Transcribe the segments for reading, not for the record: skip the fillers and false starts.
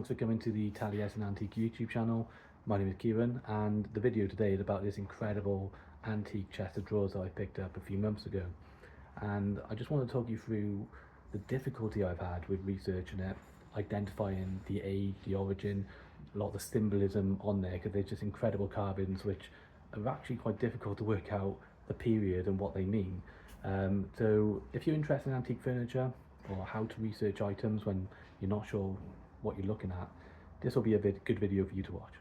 Thanks for coming to the Taliesin Antique YouTube channel. My name is Kieran, and the video today is about this incredible antique chest of drawers that I picked up a few months ago. And I just want to talk you through the difficulty I've had with researching it, identifying the age, the origin, a lot of the symbolism on there, because there's just incredible carvings which are actually quite difficult to work out the period and what they mean. So if you're interested in antique furniture or how to research items when you're not sure what you're looking at, this will be a good video for you to watch.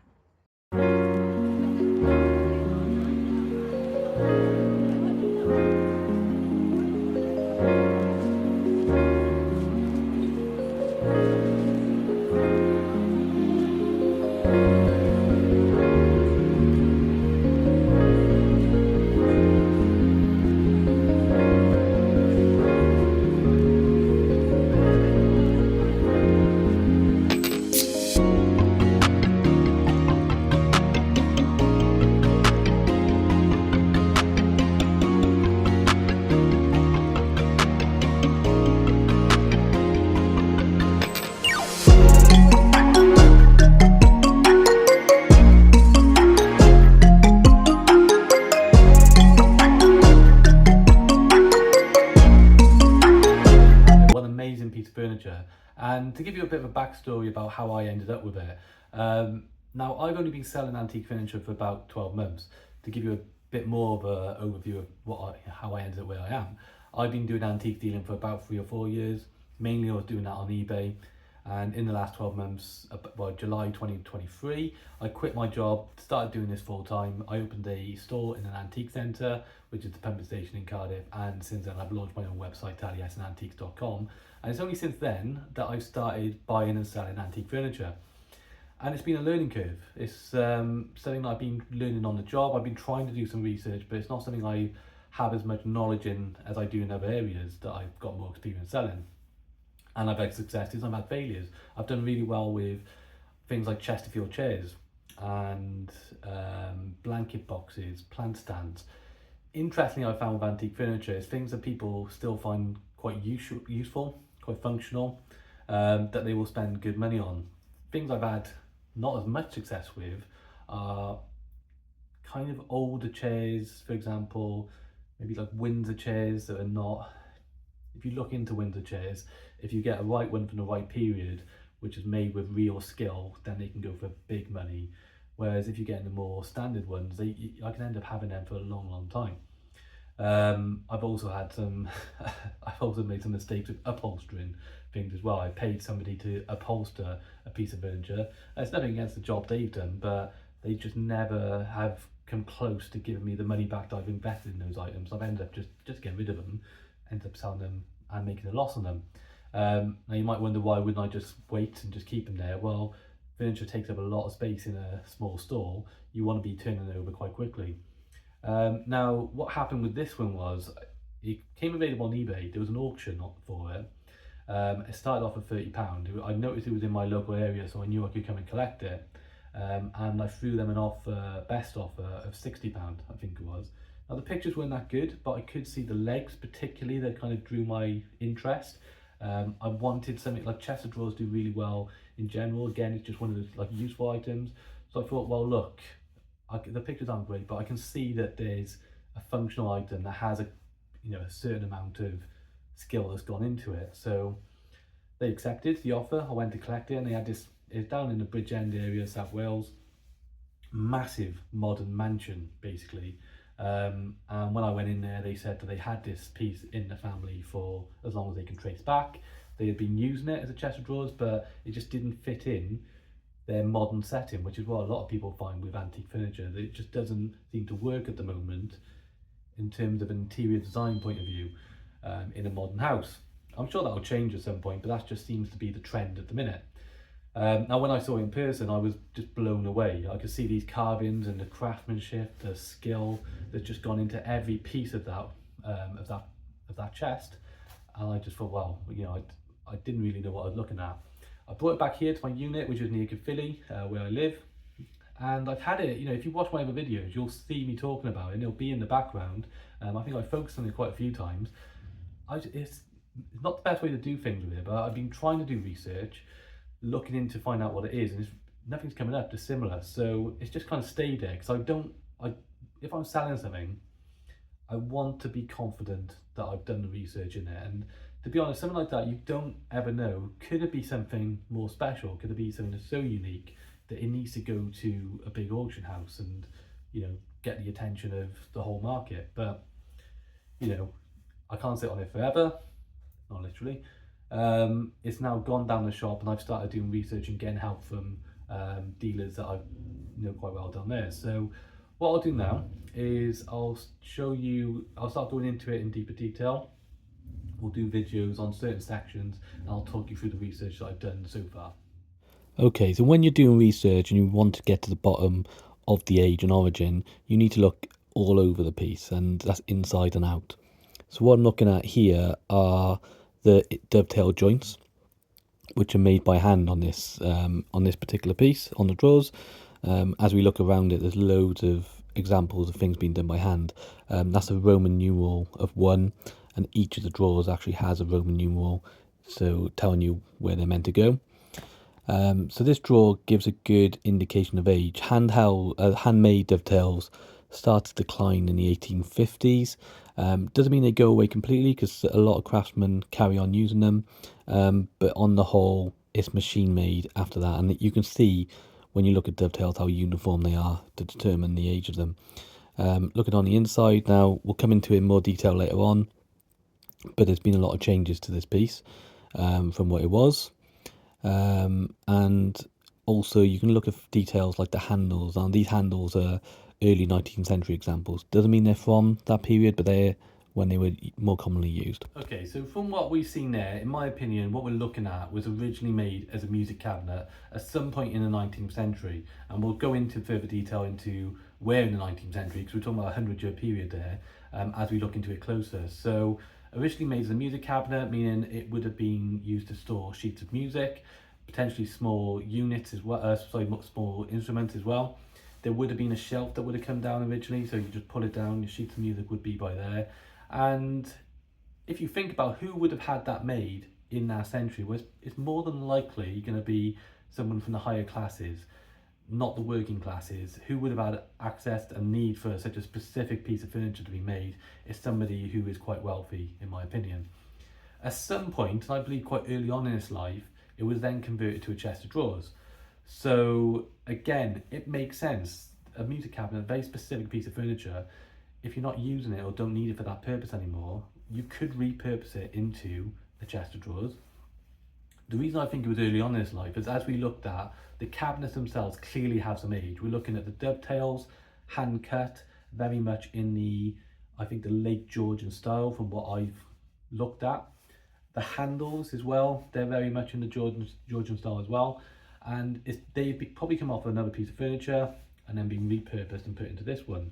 Piece of furniture. And to give you a bit of a backstory about how I ended up with it, now I've only been selling antique furniture for about 12 months. To give you a bit more of an overview of how I ended up where I am, I've been doing antique dealing for about 3 or 4 years. Mainly I was doing that on eBay, and in the last 12 months, well, July 2023, I quit my job, started doing this full time. I opened a store in an antique centre, which is the pumping station in Cardiff, and since then I've launched my own website, taliesinantiques.com, and it's only since then that I've started buying and selling antique furniture. And it's been a learning curve. It's something that I've been learning on the job. I've been trying to do some research, but it's not something I have as much knowledge in as I do in other areas that I've got more experience selling. And I've had successes, I've had failures. I've done really well with things like Chesterfield chairs and blanket boxes, plant stands. Interestingly, I found with antique furniture is things that people still find quite useful, quite functional, that they will spend good money on. Things I've had not as much success with are kind of older chairs, for example, maybe like Windsor chairs that are not. If you look into Windsor chairs, if you get a right one from the right period, which is made with real skill, then they can go for big money. Whereas if you get the more standard ones, I can end up having them for a long time. I've also had some, I've also made some mistakes with upholstering things as well. I paid somebody to upholster a piece of furniture. It's nothing against the job they've done, but they just never have come close to giving me the money back that I've invested in those items. I've ended up just getting rid of them, ended up selling them and making a loss on them. Now you might wonder, why wouldn't I just wait and just keep them there? Well, furniture takes up a lot of space in a small store. You want to be turning it over quite quickly. Now what happened with this one was, it came available on eBay. There was an auction for it. It started off at £30. I noticed it was in my local area, so I knew I could come and collect it. And I threw them an offer, best offer of £60, I think it was. Now the pictures weren't that good, but I could see the legs particularly that kind of drew my interest. I wanted something like chest of drawers do really well in general. Again, it's just one of those like useful items. So I thought, well, look, the pictures aren't great, but I can see that there's a functional item that has a certain amount of skill that's gone into it. So they accepted the offer. I went to collect it, and they had this. It's down in the Bridgend area, South Wales. Massive modern mansion, basically. And when I went in there, they said that they had this piece in the family for as long as they can trace back. They had been using it as a chest of drawers, but it just didn't fit in their modern setting, which is what a lot of people find with antique furniture. That it just doesn't seem to work at the moment in terms of an interior design point of view in a modern house. I'm sure that'll change at some point, but that just seems to be the trend at the minute. Now when I saw it in person, I was just blown away. I could see these carvings and the craftsmanship, the skill that's just gone into every piece of that chest, and I just thought, well, I didn't really know what I was looking at. I brought it back here to my unit, which is near Caerphilly, where I live, and I've had it. If you watch my other videos, you'll see me talking about it, and it'll be in the background. I think I focused on it quite a few times. It's not the best way to do things with it, but I've been trying to do research, looking in to find out what it is, and nothing's coming up dissimilar. So it's just kind of stayed there because if I'm selling something, I want to be confident that I've done the research in it. And to be honest, something like that, you don't ever know. Could it be something more special? Could it be something that's so unique that it needs to go to a big auction house and, get the attention of the whole market? But, I can't sit on it forever, not literally. It's now gone down the shop, and I've started doing research and getting help from dealers that I know quite well down there. So what I'll do now is I'll start going into it in deeper detail. We'll do videos on certain sections, and I'll talk you through the research that I've done so far. Okay, so when you're doing research and you want to get to the bottom of the age and origin, you need to look all over the piece, and that's inside and out. So what I'm looking at here are the dovetail joints, which are made by hand on this particular piece, on the drawers. As we look around it, there's loads of examples of things being done by hand. That's a Roman numeral of 1, and each of the drawers actually has a Roman numeral, so telling you where they're meant to go. So this drawer gives a good indication of age. Handmade dovetails start to decline in the 1850s. Doesn't mean they go away completely, because a lot of craftsmen carry on using them, but on the whole it's machine made after that, and you can see when you look at dovetails how uniform they are to determine the age of them. Looking on the inside now, we'll come into it in more detail later on, but there's been a lot of changes to this piece from what it was. And also you can look at details like the handles. Now these handles are early 19th century examples. Doesn't mean they're from that period, but they're when they were more commonly used. Okay, so from what we've seen there, in my opinion, what we're looking at was originally made as a music cabinet at some point in the 19th century. And we'll go into further detail into where in the 19th century, because we're talking about a 100-year period there, as we look into it closer. So originally made as a music cabinet, meaning it would have been used to store sheets of music, potentially small units as well, small instruments as well. There would have been a shelf that would have come down originally, so you just pull it down, your sheets of music would be by there. And if you think about who would have had that made in that century, it's more than likely going to be someone from the higher classes, not the working classes. Who would have had access and need for such a specific piece of furniture to be made is somebody who is quite wealthy, in my opinion. At some point, and I believe quite early on in its life, it was then converted to a chest of drawers. So again, it makes sense. A music cabinet, a very specific piece of furniture, if you're not using it or don't need it for that purpose anymore, you could repurpose it into a chest of drawers. The reason I think it was early on in its life is, as we looked at, the cabinets themselves clearly have some age. We're looking at the dovetails, hand cut, very much in the late Georgian style from what I've looked at. The handles as well, they're very much in the Georgian style as well. And they've probably come off another piece of furniture and then been repurposed and put into this one.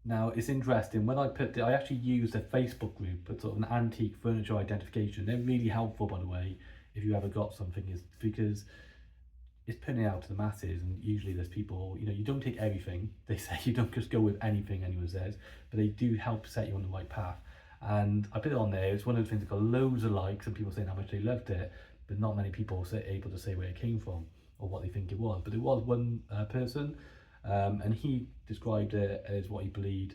Now it's interesting, when I actually used a Facebook group, a sort of an antique furniture identification. They're really helpful, by the way, if you ever got something, is because it's putting it out to the masses. And usually there's people, you don't take everything. They say you don't just go with anything anyone says, but they do help set you on the right path. And I put it on there. It's one of those things that got loads of likes and people saying how much they loved it, but not many people able to say where it came from or what they think it was. But it was one person, and he described it as what he believed.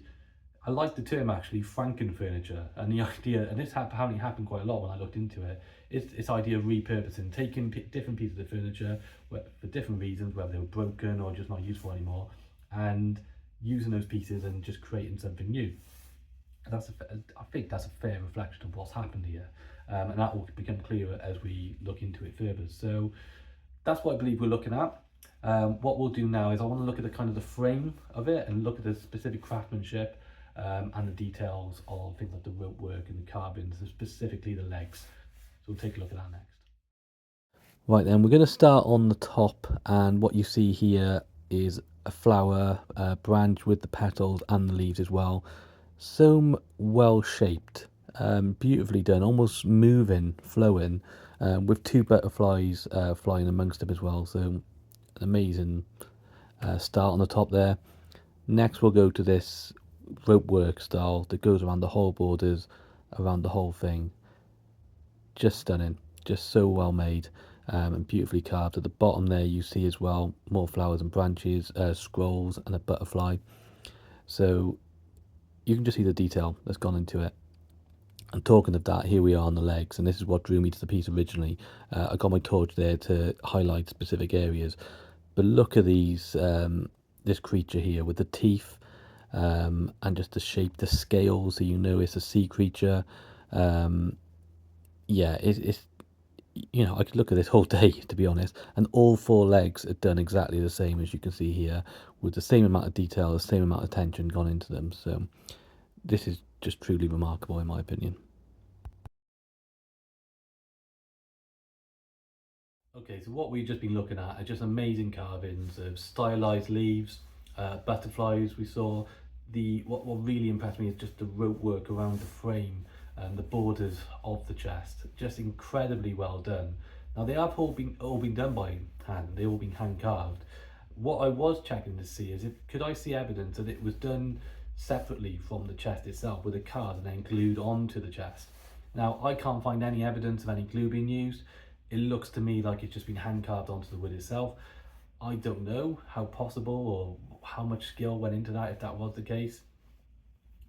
I like the term actually, Frankenfurniture, and the idea, and this apparently happened quite a lot when I looked into it. It's idea of repurposing, taking different pieces of furniture for different reasons, whether they were broken or just not useful anymore, and using those pieces and just creating something new. And I think that's a fair reflection of what's happened here, and that will become clearer as we look into it further. So that's what I believe we're looking at. What we'll do now is I want to look at the frame of it and look at the specific craftsmanship and the details of things like the rope work and the carvings, and specifically the legs. So we'll take a look at that next. Right then, we're going to start on the top, and what you see here is a flower branch with the petals and the leaves as well. So well shaped, beautifully done, almost moving, flowing, with two butterflies flying amongst them as well. So an amazing start on the top there. Next we'll go to this rope work style that goes around the whole borders, around the whole thing. Just stunning. just so well made and beautifully carved. At the bottom there you see as well more flowers and branches, scrolls and a butterfly. So you can just see the detail that's gone into it. And talking of that, here we are on the legs, and this is what drew me to the piece originally. I got my torch there to highlight specific areas, but look at these, this creature here with the teeth, and just the shape, the scales, so you know it's a sea creature. Yeah, it's you know, I could look at this whole day, to be honest, and all four legs are done exactly the same as you can see here, with the same amount of detail, the same amount of attention gone into them. So this is just truly remarkable in my opinion. Okay, so what we've just been looking at are just amazing carvings of stylized leaves, butterflies we saw. What really impressed me is just the rope work around the frame and the borders of the chest. Just incredibly well done. Now they have all been done by hand, they've all been hand carved. What I was checking to see is if could I see evidence that it was done separately from the chest itself with a card and then glued onto the chest. Now I can't find any evidence of any glue being used. It looks to me like it's just been hand carved onto the wood itself. I don't know how possible or how much skill went into that if that was the case.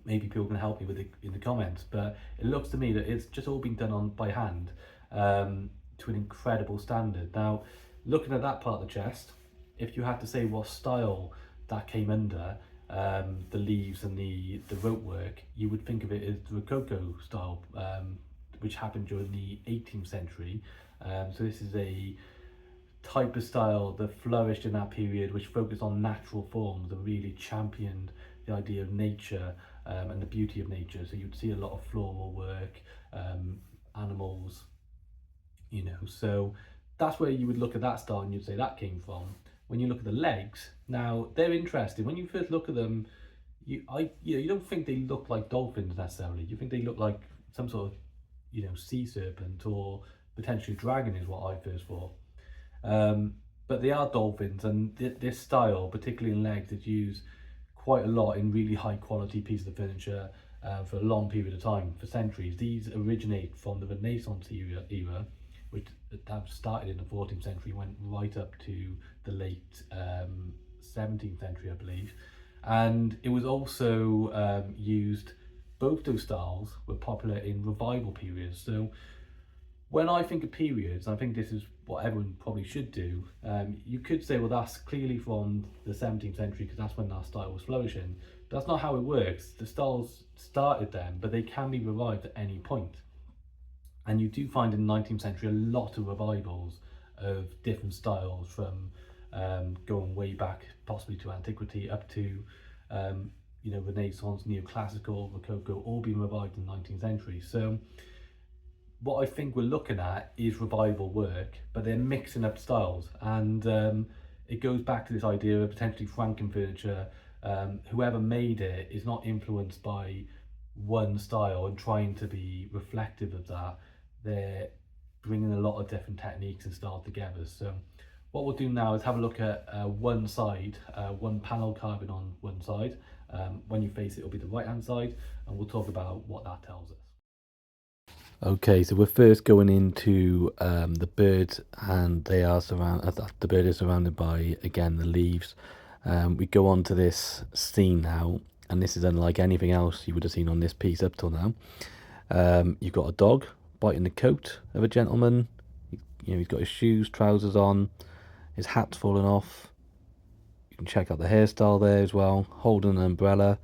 Maybe people can help me with it in the comments, but it looks to me that it's just all been done on by hand, to an incredible standard. Now, looking at that part of the chest, if you had to say what style that came under, the leaves and the rope work, you would think of it as the Rococo style, which happened during the 18th century. So this is a type of style that flourished in that period, which focused on natural forms and really championed the idea of nature, and the beauty of nature. So you'd see a lot of floral work, animals, you know. So that's where you would look at that style and you'd say that came from. When you look at the legs, now they're interesting. When you first look at them, you don't think they look like dolphins necessarily. You think they look like some sort of, you know, sea serpent or potentially dragon is what I first thought. But they are dolphins, and this style, particularly in legs, is used quite a lot in really high quality pieces of furniture for a long period of time, for centuries. These originate from the Renaissance era, which that started in the 14th century, went right up to the late 17th century, I believe. And it was also used, both those styles were popular in revival periods. So when I think of periods, I think this is what everyone probably should do. You could say, well, that's clearly from the 17th century because that's when that style was flourishing. But that's not how it works. The styles started then, but they can be revived at any point. And you do find in the 19th century a lot of revivals of different styles, from going way back possibly to antiquity up to you know, Renaissance, neoclassical, Rococo, all being revived in the 19th century. So what I think we're looking at is revival work, but they're mixing up styles, and it goes back to this idea of potentially Frankenfurniture. Whoever made it is not influenced by one style and trying to be reflective of that. They're bringing a lot of different techniques and styles together. So what we'll do now is have a look at one side, one panel carving on one side. When you face it, it'll be the right hand side, and we'll talk about what that tells us. Okay, so we're first going into the bird, and they are the bird is surrounded by, again, the leaves. We go on to this scene now, and this is unlike anything else you would have seen on this piece up till now. You've got a dog biting the coat of a gentleman. You know, he's got his shoes, trousers on, his hat's fallen off. You can check out the hairstyle there as well, holding an umbrella.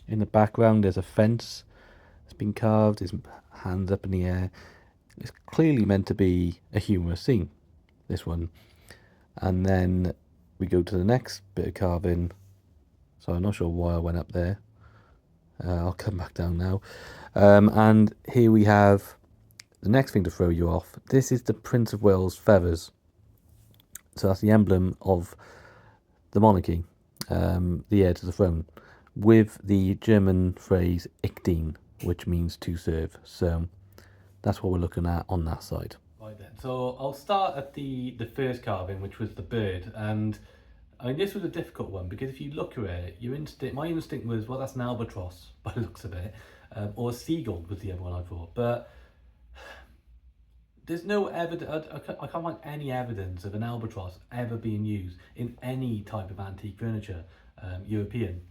In the background there's a fence that's been carved, his hands up in the air. It's clearly meant to be a humorous scene, this one. And then we go to the next bit of carving. So I'm not sure why I went up there. I'll come back down now. And here we have the next thing to throw you off. This is the Prince of Wales feathers. So that's the emblem of the monarchy, the heir to the throne, with the German phrase Ich dien, which means to serve. So that's what we're looking at on that side. Right then, so I'll start at the first carving, which was the bird. And I mean, this was a difficult one because if you look at it, my instinct was, well, that's an albatross by the looks of it, or a seagull was the other one I thought. But there's no evidence. I can't find any evidence of an albatross ever being used in any type of antique furniture, European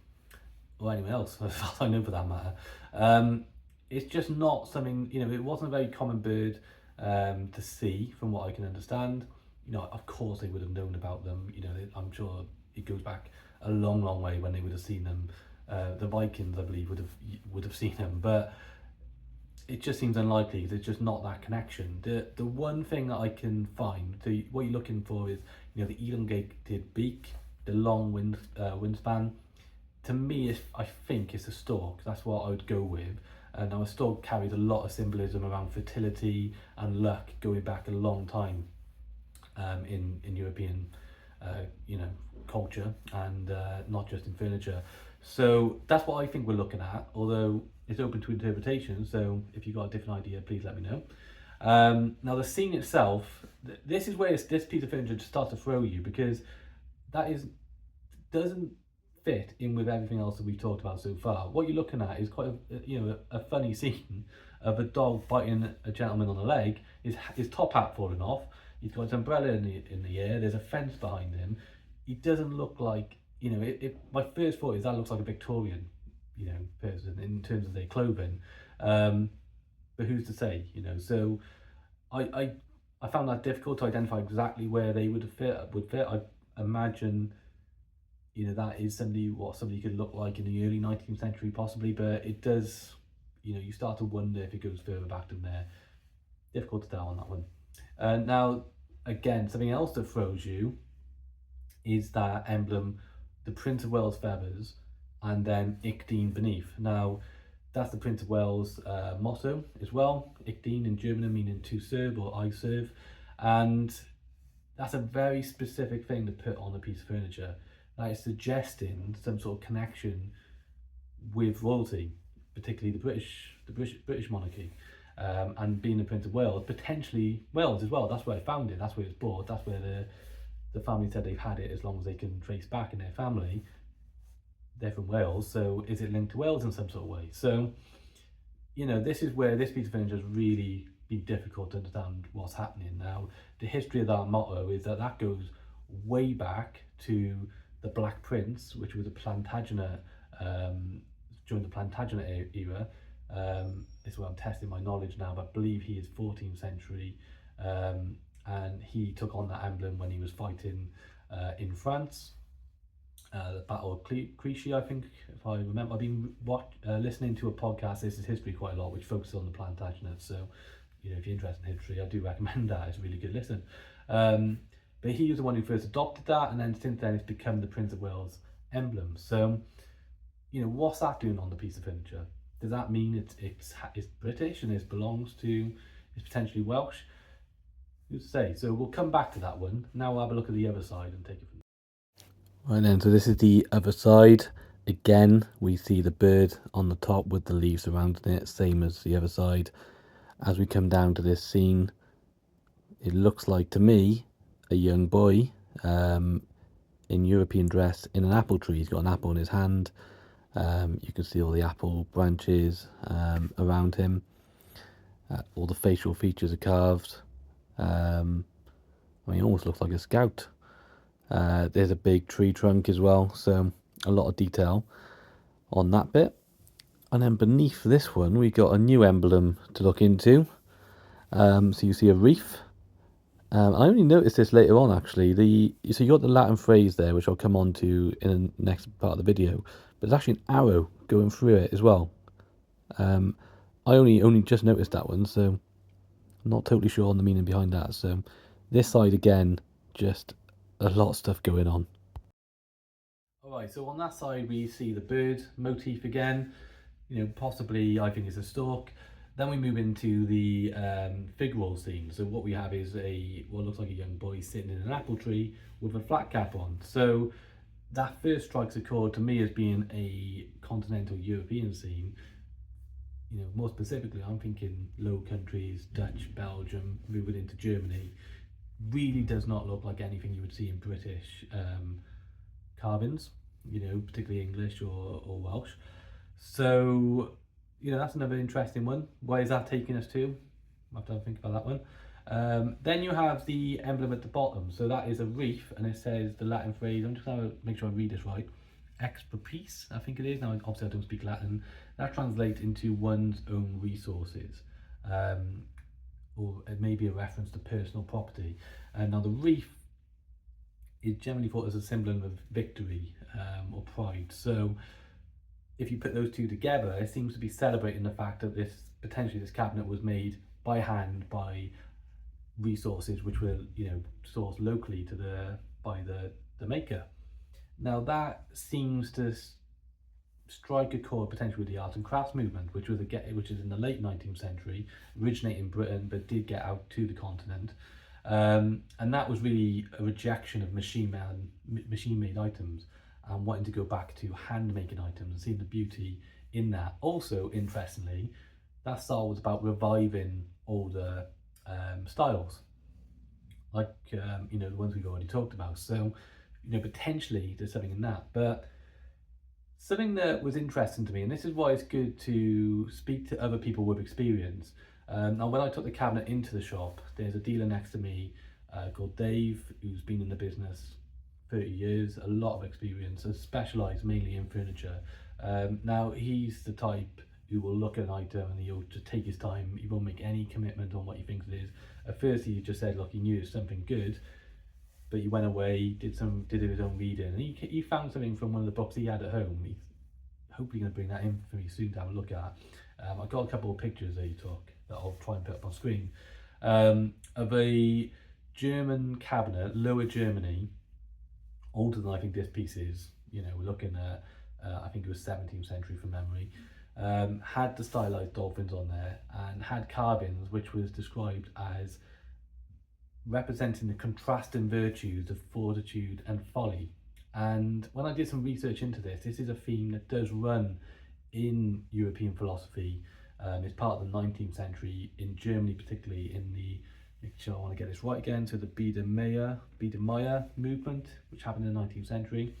or anyone else, as far as I know for that matter. It's just not something, it wasn't a very common bird to see, from what I can understand. Of course they would have known about them. I'm sure it goes back a long, long way when they would have seen them. The Vikings, I believe, would have seen them, but it just seems unlikely. There's just not that connection. The one thing that I can find, what you're looking for is, the elongated beak, the long wingspan. To me, I think it's a stork. That's what I would go with. Now, a stork carries a lot of symbolism around fertility and luck, going back a long time in European, culture, and not just in furniture. So that's what I think we're looking at, although it's open to interpretation. So if you've got a different idea, please let me know. Now, the scene itself, this is where this piece of furniture starts to throw you, because doesn't fit in with everything else that we've talked about so far. What you're looking at is quite a funny scene of a dog biting a gentleman on the leg, his top hat falling off, he's got his umbrella in the air, there's a fence behind him. He doesn't look like, my first thought is that looks like a Victorian, person in terms of their clothing. But who's to say, so I found that difficult to identify exactly where they would fit. I imagine, that is what somebody could look like in the early 19th century possibly, but it does, you start to wonder if it goes further back than there. Difficult to tell on that one. Now, again, something else that throws you is that emblem, the Prince of Wales feathers, and then Ich dien beneath. Now, that's the Prince of Wales motto as well. Ich dien in German meaning to serve, or I serve, and that's a very specific thing to put on a piece of furniture. That is suggesting some sort of connection with royalty, particularly the British monarchy, and being the Prince of Wales, potentially Wales as well. That's where they found it. That's where it's bought. That's where the family said they've had it as long as they can trace back in their family. They're from Wales, so is it linked to Wales in some sort of way? So, this is where this piece of furniture has really been difficult to understand what's happening. Now, the history of that motto is that goes way back to the Black Prince, which was a Plantagenet, during the Plantagenet era. This is where I'm testing my knowledge now, but I believe he is 14th century, and he took on that emblem when he was fighting in France. The Battle of Clichy, I think, if I remember. I've been listening to a podcast, This Is History, quite a lot, which focuses on the Plantagenets. So, if you're interested in history, I do recommend that. It's a really good listen. But he was the one who first adopted that, and then since then it's become the Prince of Wales emblem. So, what's that doing on the piece of furniture? Does that mean it's British and it's potentially Welsh? Who's to say? So we'll come back to that one. Now we'll have a look at the other side and take it from there. Right then, so this is the other side. Again, we see the bird on the top with the leaves surrounding it, same as the other side. As we come down to this scene, it looks like to me a young boy in European dress in an apple tree. He's got an apple in his hand. You can see all the apple branches around him. All the facial features are carved. He almost looks like a scout. There's a big tree trunk as well, so a lot of detail on that bit. And then beneath this one, we got a new emblem to look into. So you see a reef. I only noticed this later on, actually. So you got the Latin phrase there, which I'll come on to in the next part of the video. But there's actually an arrow going through it as well. I only just noticed that one, so I'm not totally sure on the meaning behind that. So this side again, just a lot of stuff going on. Alright, so on that side we see the bird motif again. Possibly I think it's a stork. Then we move into the figural scene. So what we have is what looks like a young boy sitting in an apple tree with a flat cap on. So that first strikes a chord to me as being a continental European scene. More specifically, I'm thinking Low Countries, Dutch, Belgium, moving into Germany. Really does not look like anything you would see in British carvings, particularly English or Welsh. So, that's another interesting one. Where is that taking us to? I have to think about that one. Then you have the emblem at the bottom. So that is a reef, and it says the Latin phrase, I'm just going to make sure I read this right, ex propice, I think it is. Now, obviously I don't speak Latin. That translates into one's own resources. Or it may be a reference to personal property. And now the reef is generally thought as a symbol of victory or pride. So if you put those two together, it seems to be celebrating the fact that potentially this cabinet was made by hand by resources which were sourced locally by the maker. Now that seems to strike a chord potentially with the art and crafts movement, which is in the late 19th century, originated in Britain but did get out to the continent. And that was really a rejection of machine-made items and wanting to go back to hand-making items and seeing the beauty in that. Also, interestingly, that style was about reviving older styles, like the ones we've already talked about. So, potentially there's something in that. But something that was interesting to me, and this is why it's good to speak to other people with experience. Now, when I took the cabinet into the shop, there's a dealer next to me called Dave, who's been in the business 30 years, a lot of experience, and specialised mainly in furniture. Now, he's the type who will look at an item and he'll just take his time. He won't make any commitment on what he thinks it is. At first, he just said, look, he knew it was something good, but he went away, did his own reading, and he found something from one of the books he had at home. He's hopefully going to bring that in for me soon to have a look at. I've got a couple of pictures that he took that I'll try and put up on screen of a German cabinet, Lower Germany, older than I think this piece is. We're looking at I think it was 17th century from memory. Had the stylized dolphins on there and had carvings which was described as representing the contrasting virtues of fortitude and folly. And when I did some research into this is a theme that does run in European philosophy. It's part of the 19th century in Germany, particularly in the, make sure I want to get this right again, so the Biedermeier movement, which happened in the 19th century.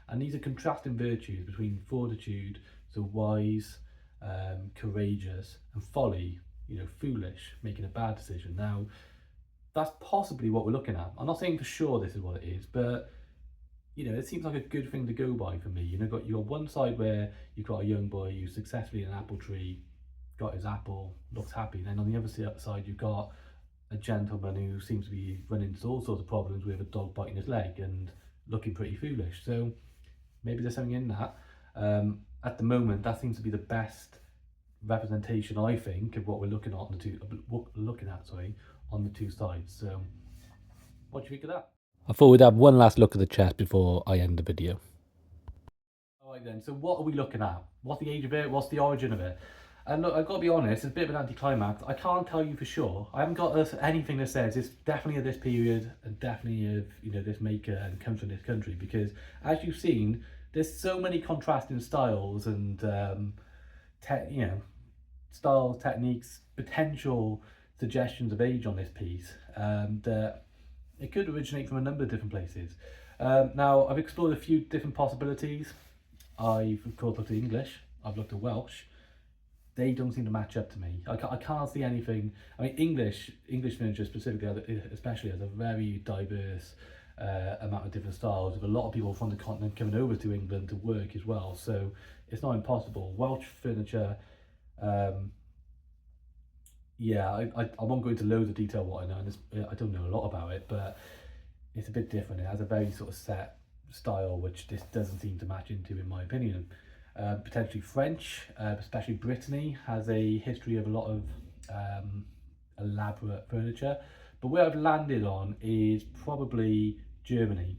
And these are contrasting virtues between fortitude, so wise, courageous, and folly, foolish, making a bad decision. Now, that's possibly what we're looking at. I'm not saying for sure this is what it is, but it seems like a good thing to go by for me. You got one side where you've got a young boy who's successfully in an apple tree, got his apple, looks happy. Then on the other side, you've got a gentleman who seems to be running into all sorts of problems with a dog biting his leg and looking pretty foolish. So maybe there's something in that. At the moment, that seems to be the best representation, I think, of what we're looking at on the two sides. So what do you think of that? I thought we'd have one last look at the chest before I end the video. Alright then, so what are we looking at? What's the age of it? What's the origin of it? And look, I've got to be honest, it's a bit of an anticlimax. I can't tell you for sure. I haven't got anything that says it's definitely of this period and definitely of this maker and comes from this country, because as you've seen, there's so many contrasting styles and styles, techniques, potential suggestions of age on this piece that it could originate from a number of different places. Now, I've explored a few different possibilities. I've of course looked at English, I've looked at Welsh. They don't seem to match up to me. I can't see anything. I mean, English furniture specifically, especially, has a very diverse amount of different styles, with a lot of people from the continent coming over to England to work as well. So it's not impossible. Welsh furniture, yeah, I won't go into loads of detail what I know, and I don't know a lot about it, but it's a bit different. It has a very sort of set style, which this doesn't seem to match into, in my opinion. Potentially French, especially Brittany, has a history of a lot of elaborate furniture. But where I've landed on is probably Germany.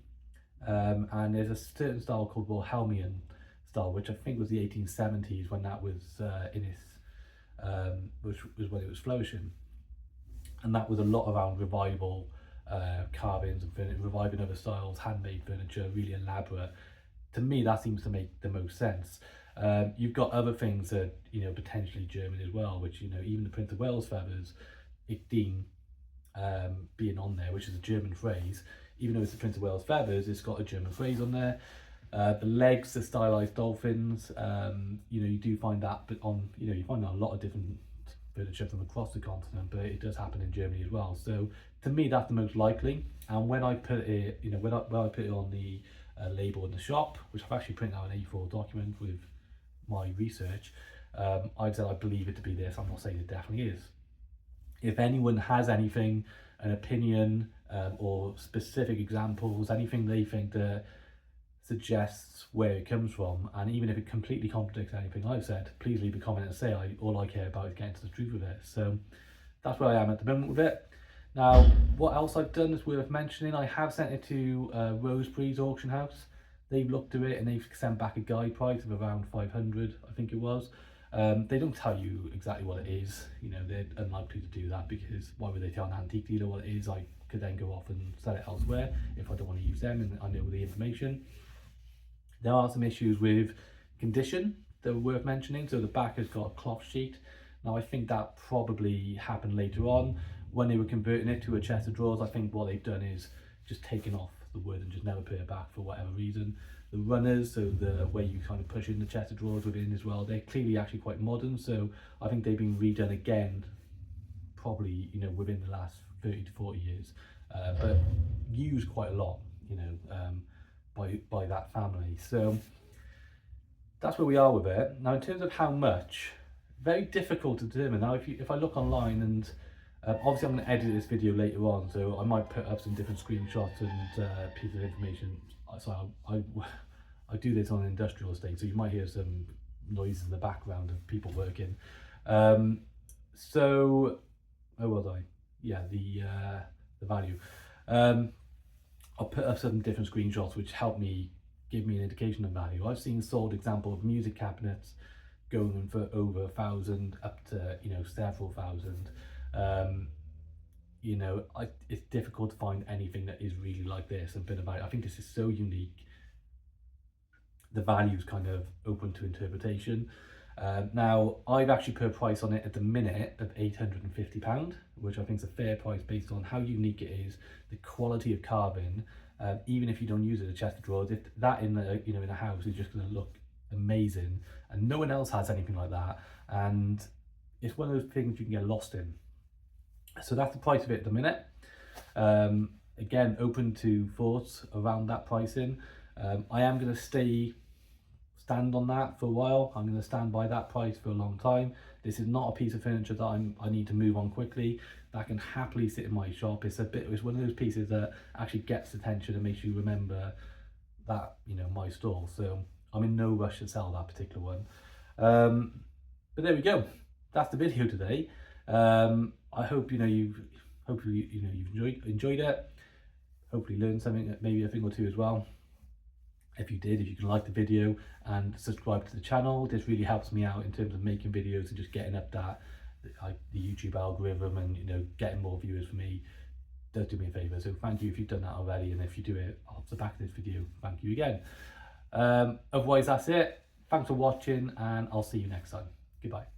And there's a certain style called Wilhelmian style, which I think was the 1870s when that was in its, which was when it was flourishing. And that was a lot around revival, carvings and reviving other styles, handmade furniture, really elaborate. To me, that seems to make the most sense. You've got other things that, potentially German as well, which, even the Prince of Wales feathers, 18 being on there, which is a German phrase. Even though it's the Prince of Wales feathers, it's got a German phrase on there. The legs, the stylized dolphins, you do find that, but you find that on a lot of different furniture from across the continent, but it does happen in Germany as well. So to me, that's the most likely. And when I put it, you know, when I put it on the label in the shop, which I've actually printed out an A4 document with my research, I said I believe it to be this. I'm not saying it definitely is. If anyone has anything, an opinion, or specific examples, anything they think that suggests where it comes from, and even if it completely contradicts anything I've said, please leave a comment and say all I care about is getting to the truth of it. So that's where I am at the moment with it. Now, what else I've done is worth mentioning. I have sent it to Rosebery's auction house. They've looked at it and they've sent back a guide price of around 500, I think it was. They don't tell you exactly what it is. You know, they're unlikely to do that, because why would they tell an antique dealer what it is? I could then go off and sell it elsewhere if I don't want to use them and I know the information. There are some issues with condition that are worth mentioning. So the back has got a cloth sheet. Now I think that probably happened later on when they were converting it to a chest of drawers. I think what they've done is just taken off the wood and just never put it back for whatever reason. The runners, so the way you kind of push in the chest of drawers within as well, they're clearly actually quite modern. So I think they've been redone again, probably, you know, within the last 30 to 40 years, but used quite a lot, you know, by that family. So that's where we are with it. Now in terms of how much, very difficult to determine. Now if I look online, and obviously I'm going to edit this video later on, so I might put up some different screenshots and pieces of information. So I do this on an industrial estate, so you might hear some noises in the background of people working. So where was I? Yeah, the value. I'll put up some different screenshots which help me give me an indication of value. I've seen sold example of music cabinets going for over 1,000 up to, you know, several thousand. You know, it's difficult to find anything that is really like this and been about. I think this is so unique. The value is kind of open to interpretation. Now I've actually put a price on it at the minute of £850, which I think is a fair price based on how unique it is, the quality of carving. Even if you don't use it as a chest of drawers, if that in the, you know, in a house is just going to look amazing, and no one else has anything like that, and it's one of those things you can get lost in. So that's the price of it at the minute. Again, open to thoughts around that pricing. I am going to stand on that for a while. I'm going to stand by that price for a long time. This is not a piece of furniture that I need to move on quickly. That can happily sit in my shop. It's one of those pieces that actually gets attention and makes you remember that, you know, my store. So I'm in no rush to sell that particular one. But there we go. That's the video today. I hope, you know, you've enjoyed it. Hopefully learned something, maybe a thing or two as well. If you did, if you can like the video and subscribe to the channel, this really helps me out in terms of making videos and just getting up that the YouTube algorithm, and, you know, getting more viewers for me. Does do me a favor. So thank you if you've done that already, and if you do it off the back of this video, thank you again. Otherwise, that's it. Thanks for watching, and I'll see you next time. Goodbye.